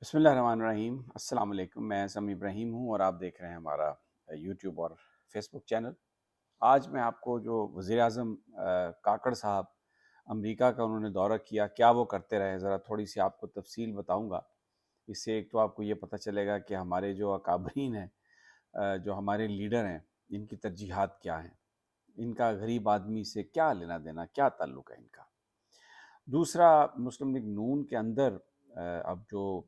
بسم اللہ الرحمن الرحیم۔ السلام علیکم، میں سمی ابراہیم ہوں اور آپ دیکھ رہے ہیں ہمارا یوٹیوب اور فیس بک چینل۔ آج میں آپ کو جو وزیر اعظم کاکڑ صاحب امریکہ کا انہوں نے دورہ کیا، کیا وہ کرتے رہے، ذرا تھوڑی سی آپ کو تفصیل بتاؤں گا۔ اس سے ایک تو آپ کو یہ پتہ چلے گا کہ ہمارے جو اکابرین ہیں، جو ہمارے لیڈر ہیں، ان کی ترجیحات کیا ہیں، ان کا غریب آدمی سے کیا لینا دینا، کیا تعلق ہے ان کا۔ دوسرا، مسلم لیگ نون کے اندر اب جو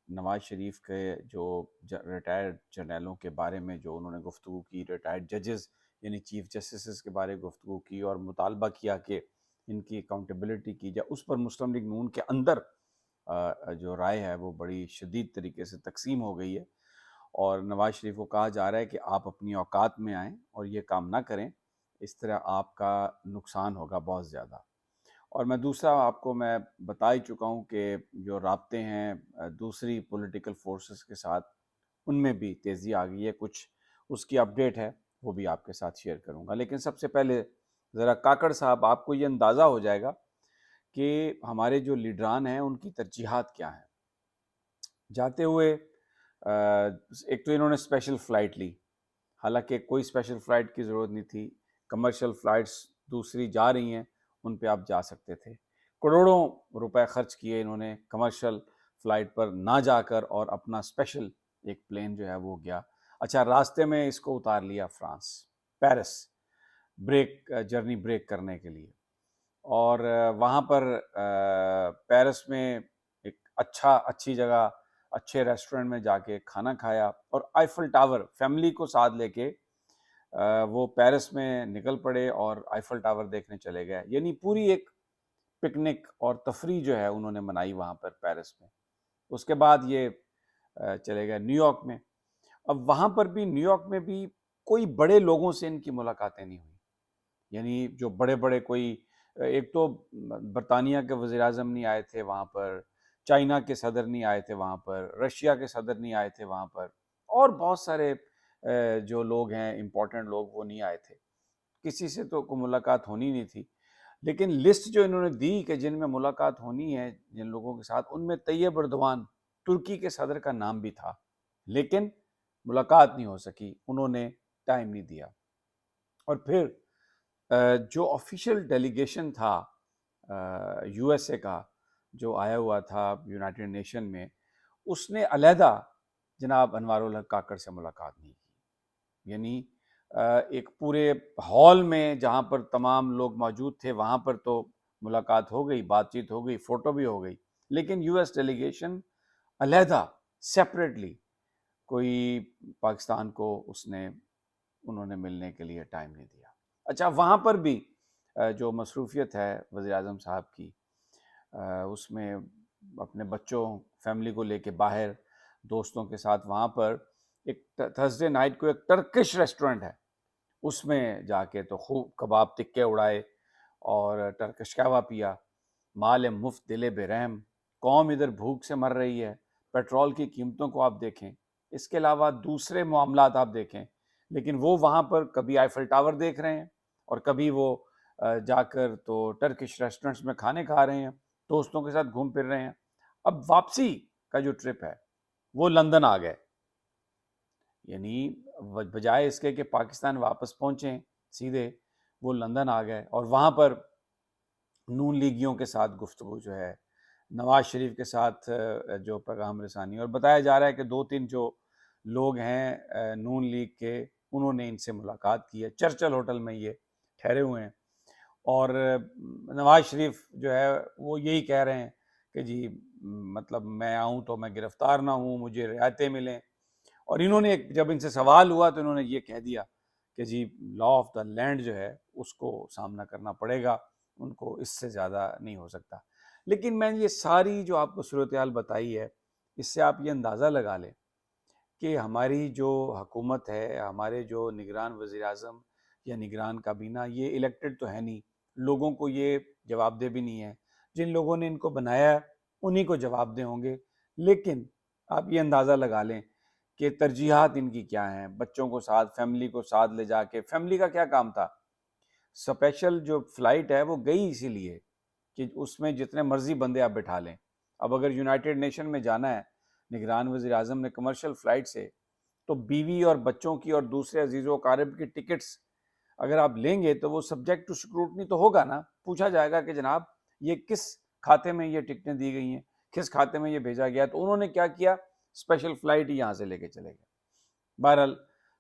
نواز شریف کے جو ریٹائرڈ جرنیلوں کے بارے میں جو انہوں نے گفتگو کی، ریٹائرڈ ججز یعنی چیف جسٹسز کے بارے گفتگو کی اور مطالبہ کیا کہ ان کی اکاؤنٹیبلٹی کی جائے، اس پر مسلم لیگ نون کے اندر جو رائے ہے وہ بڑی شدید طریقے سے تقسیم ہو گئی ہے، اور نواز شریف کو کہا جا رہا ہے کہ آپ اپنی اوقات میں آئیں اور یہ کام نہ کریں، اس طرح آپ کا نقصان ہوگا بہت زیادہ۔ اور میں دوسرا آپ کو میں بتا ہی چکا ہوں کہ جو رابطے ہیں دوسری پولیٹیکل فورسز کے ساتھ، ان میں بھی تیزی آ گئی ہے، کچھ اس کی اپڈیٹ ہے وہ بھی آپ کے ساتھ شیئر کروں گا۔ لیکن سب سے پہلے ذرا کاکڑ صاحب، آپ کو یہ اندازہ ہو جائے گا کہ ہمارے جو لیڈران ہیں ان کی ترجیحات کیا ہیں۔ جاتے ہوئے ایک تو انہوں نے اسپیشل فلائٹ لی، حالانکہ کوئی اسپیشل فلائٹ کی ضرورت نہیں تھی، کمرشل فلائٹس دوسری جا رہی ہیں، ان پہ آپ جا سکتے تھے۔ کروڑوں روپے خرچ کیے انہوں نے کمرشل فلائٹ پر نہ جا کر، اور اپنا اسپیشل ایک پلین جو ہے وہ گیا۔ اچھا، راستے میں اس کو اتار لیا فرانس، پیرس، جرنی بریک کرنے کے لیے، اور وہاں پر پیرس میں ایک اچھی جگہ، اچھے ریسٹورنٹ میں جا کے کھانا کھایا، اور آئیفل ٹاور فیملی کو ساتھ لے کے وہ پیرس میں نکل پڑے اور آئیفل ٹاور دیکھنے چلے گئے۔ یعنی پوری ایک پکنک اور تفریح جو ہے انہوں نے منائی وہاں پر پیرس میں۔ اس کے بعد یہ چلے گئے نیو یارک میں۔ اب وہاں پر بھی، نیو یارک میں بھی، کوئی بڑے لوگوں سے ان کی ملاقاتیں نہیں ہوئی، یعنی جو بڑے بڑے کوئی، ایک تو برطانیہ کے وزیر اعظم نہیں آئے تھے وہاں پر، چائنا کے صدر نہیں آئے تھے وہاں پر، رشیا کے صدر نہیں آئے تھے وہاں پر، اور بہت سارے جو لوگ ہیں امپورٹنٹ لوگ وہ نہیں آئے تھے، کسی سے تو کوئی ملاقات ہونی نہیں تھی۔ لیکن لسٹ جو انہوں نے دی کہ جن میں ملاقات ہونی ہے جن لوگوں کے ساتھ، ان میں طیب اردوان ترکی کے صدر کا نام بھی تھا، لیکن ملاقات نہیں ہو سکی، انہوں نے ٹائم نہیں دیا۔ اور پھر جو آفیشیل ڈیلیگیشن تھا یو ایس اے کا جو آیا ہوا تھا یونائٹڈ نیشن میں، اس نے علیحدہ جناب انوار الحق کاکڑ سے ملاقات نہیں کی۔ یعنی ایک پورے ہال میں جہاں پر تمام لوگ موجود تھے وہاں پر تو ملاقات ہو گئی، بات چیت ہو گئی، فوٹو بھی ہو گئی، لیکن یو ایس ڈیلیگیشن علیحدہ سیپریٹلی کوئی پاکستان کو انہوں نے ملنے کے لیے ٹائم نہیں دیا۔ اچھا، وہاں پر بھی جو مصروفیت ہے وزیر اعظم صاحب کی، اس میں اپنے بچوں فیملی کو لے کے باہر دوستوں کے ساتھ وہاں پر ایک تھرسڈے نائٹ کو ایک ٹرکش ریسٹورنٹ ہے، اس میں جا کے تو خوب کباب تکے اڑائے اور ٹرکش قہوہ پیا۔ مال مفت دل بے رحم، قوم ادھر بھوک سے مر رہی ہے، پیٹرول کی قیمتوں کو آپ دیکھیں، اس کے علاوہ دوسرے معاملات آپ دیکھیں، لیکن وہ وہاں پر کبھی آئیفل ٹاور دیکھ رہے ہیں، اور کبھی وہ جا کر تو ٹرکش ریسٹورنٹس میں کھانے کھا رہے ہیں، دوستوں کے ساتھ گھوم پھر رہے ہیں۔ اب واپسی کا جو ٹرپ ہے وہ لندن آ گئے، یعنی بجائے اس کے کہ پاکستان واپس پہنچیں سیدھے، وہ لندن آ گئے، اور وہاں پر نون لیگیوں کے ساتھ گفتگو جو ہے، نواز شریف کے ساتھ جو پیغام رسانی، اور بتایا جا رہا ہے کہ 2-3 جو لوگ ہیں نون لیگ کے، انہوں نے ان سے ملاقات کی ہے، چرچل ہوٹل میں یہ ٹھہرے ہوئے ہیں، اور نواز شریف جو ہے وہ یہی کہہ رہے ہیں کہ جی مطلب میں آؤں تو میں گرفتار نہ ہوں، مجھے رعایتیں ملیں۔ اور انہوں نے جب ان سے سوال ہوا تو انہوں نے یہ کہہ دیا کہ جی لا آف دا لینڈ جو ہے اس کو سامنا کرنا پڑے گا، ان کو اس سے زیادہ نہیں ہو سکتا۔ لیکن میں یہ ساری جو آپ کو صورتحال بتائی ہے، اس سے آپ یہ اندازہ لگا لیں کہ ہماری جو حکومت ہے، ہمارے جو نگران وزیر اعظم یا نگران کابینہ، یہ الیکٹڈ تو ہے نہیں، لوگوں کو یہ جواب دہ بھی نہیں ہے، جن لوگوں نے ان کو بنایا ہے انہی کو جواب دہ ہوں گے۔ لیکن آپ یہ اندازہ لگا لیں کہ ترجیحات ان کی کیا ہیں، بچوں کو ساتھ، فیملی کو ساتھ لے جا کے، فیملی کا کیا کام تھا، اسپیشل جو فلائٹ ہے وہ گئی اسی لیے کہ اس میں جتنے مرضی بندے آپ بٹھا لیں۔ اب اگر یونائٹڈ نیشن میں جانا ہے نگران وزیر اعظم نے کمرشل فلائٹ سے، تو بیوی اور بچوں کی اور دوسرے عزیز و اقارب کی ٹکٹس اگر آپ لیں گے تو وہ سبجیکٹ ٹو اسکروٹنی تو ہوگا نا، پوچھا جائے گا کہ جناب یہ کس کھاتے میں یہ ٹکٹیں دی گئی ہیں، کس کھاتے میں یہ بھیجا گیا. تو انہوں نے کیا کیا، اسپیشل فلائٹ ہی یہاں سے لے کے چلے گئے. بہرحال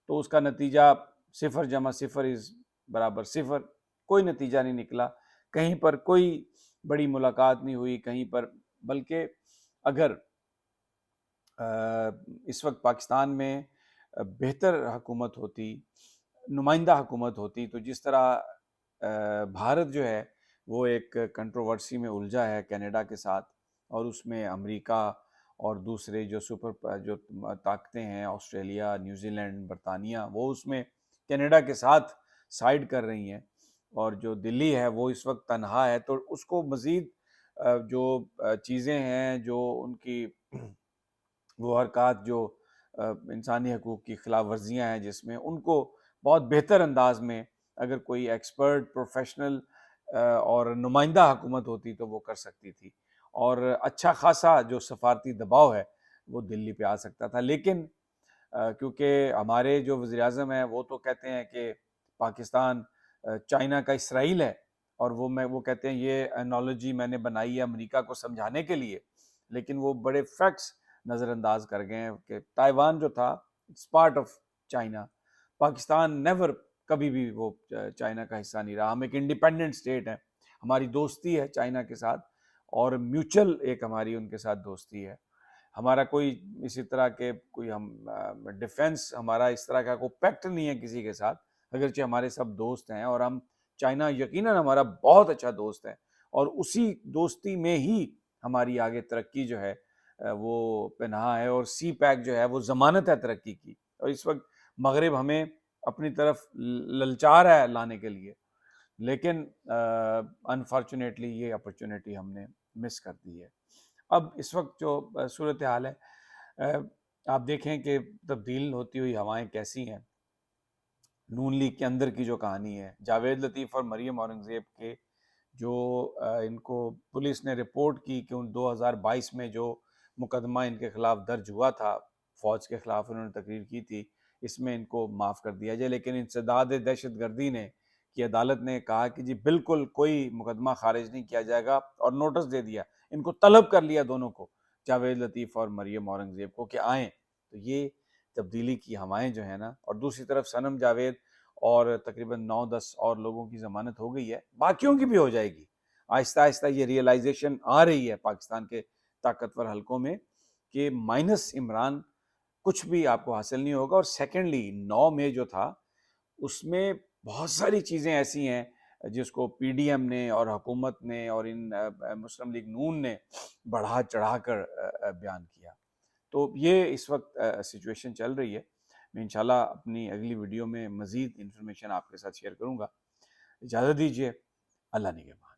تو اس کا نتیجہ 0 + 0 = 0، کوئی نتیجہ نہیں نکلا، کہیں پر کوئی بڑی ملاقات نہیں ہوئی کہیں پر. بلکہ اگر اس وقت پاکستان میں بہتر حکومت ہوتی، نمائندہ حکومت ہوتی، تو جس طرح بھارت جو ہے وہ ایک کنٹروورسی میں الجھا ہے کینیڈا کے ساتھ، اور اس میں امریکہ اور دوسرے جو جو طاقتیں ہیں، آسٹریلیا، نیوزی لینڈ، برطانیہ، وہ اس میں کینیڈا کے ساتھ سائیڈ کر رہی ہیں، اور جو دلی ہے وہ اس وقت تنہا ہے. تو اس کو مزید جو چیزیں ہیں، جو ان کی وہ حرکات جو انسانی حقوق کی خلاف ورزیاں ہیں جس میں، ان کو بہت بہتر انداز میں اگر کوئی ایکسپرٹ، پروفیشنل اور نمائندہ حکومت ہوتی تو وہ کر سکتی تھی، اور اچھا خاصا جو سفارتی دباؤ ہے وہ دلی پہ آ سکتا تھا. لیکن کیونکہ ہمارے جو وزیر اعظم ہیں وہ تو کہتے ہیں کہ پاکستان چائنا کا اسرائیل ہے، اور وہ کہتے ہیں یہ انالوجی میں نے بنائی ہے امریکہ کو سمجھانے کے لیے، لیکن وہ بڑے فیکٹس نظر انداز کر گئے ہیں کہ تائیوان جو تھا it's part of China, Pakistan never, کبھی بھی وہ چائنا کا حصہ نہیں رہا. ہم ایک انڈیپینڈنٹ اسٹیٹ ہیں، ہماری دوستی ہے چائنا کے ساتھ، اور میوچل ایک ہماری ان کے ساتھ دوستی ہے. ہمارا کوئی اسی طرح کے کوئی ہم ڈیفنس، ہمارا اس طرح کا کوئی پیکٹ نہیں ہے کسی کے ساتھ، اگرچہ ہمارے سب دوست ہیں، اور ہم چائنا یقیناً ہمارا بہت اچھا دوست ہے، اور اسی دوستی میں ہی ہماری آگے ترقی جو ہے وہ پنہا ہے، اور سی پیک جو ہے وہ ضمانت ہے ترقی کی. اور اس وقت مغرب ہمیں اپنی طرف للچار ہے لانے کے لیے، لیکن انفارچونیٹلی یہ اپرچونیٹی ہم نے مس کر دی ہے. اب اس وقت جو صورتحال ہے، آپ دیکھیں کہ تبدیل ہوتی ہوئی ہوائیں کیسی ہیں. نون لیگ کے اندر کی جو کہانی ہے، جاوید لطیف اور مریم اورنگزیب کے جو ان کو پولیس نے رپورٹ کی کہ ان 2022 میں جو مقدمہ ان کے خلاف درج ہوا تھا، فوج کے خلاف انہوں نے تقریر کی تھی، اس میں ان کو معاف کر دیا جائے. لیکن انسداد دہشت گردی نے کی عدالت نے کہا کہ جی بالکل کوئی مقدمہ خارج نہیں کیا جائے گا، اور نوٹس دے دیا، ان کو طلب کر لیا دونوں کو، جاوید لطیف اور مریم اورنگزیب کو، کہ آئیں. تو یہ تبدیلی کی ہوائیں جو ہیں نا، اور دوسری طرف صنم جاوید اور تقریباً 9-10 اور لوگوں کی ضمانت ہو گئی ہے، باقیوں کی بھی ہو جائے گی. آہستہ آہستہ یہ ریئلائزیشن آ رہی ہے پاکستان کے طاقتور حلقوں میں کہ مائنس عمران کچھ بھی آپ کو حاصل نہیں ہوگا. اور سیکنڈلی 9 مئی جو تھا، اس میں بہت ساری چیزیں ایسی ہیں جس کو پی ڈی ایم نے اور حکومت نے اور ان مسلم لیگ نون نے بڑھا چڑھا کر بیان کیا. تو یہ اس وقت سچویشن چل رہی ہے. میں انشاءاللہ اپنی اگلی ویڈیو میں مزید انفارمیشن آپ کے ساتھ شیئر کروں گا. اجازت دیجیے، اللہ نگہبان.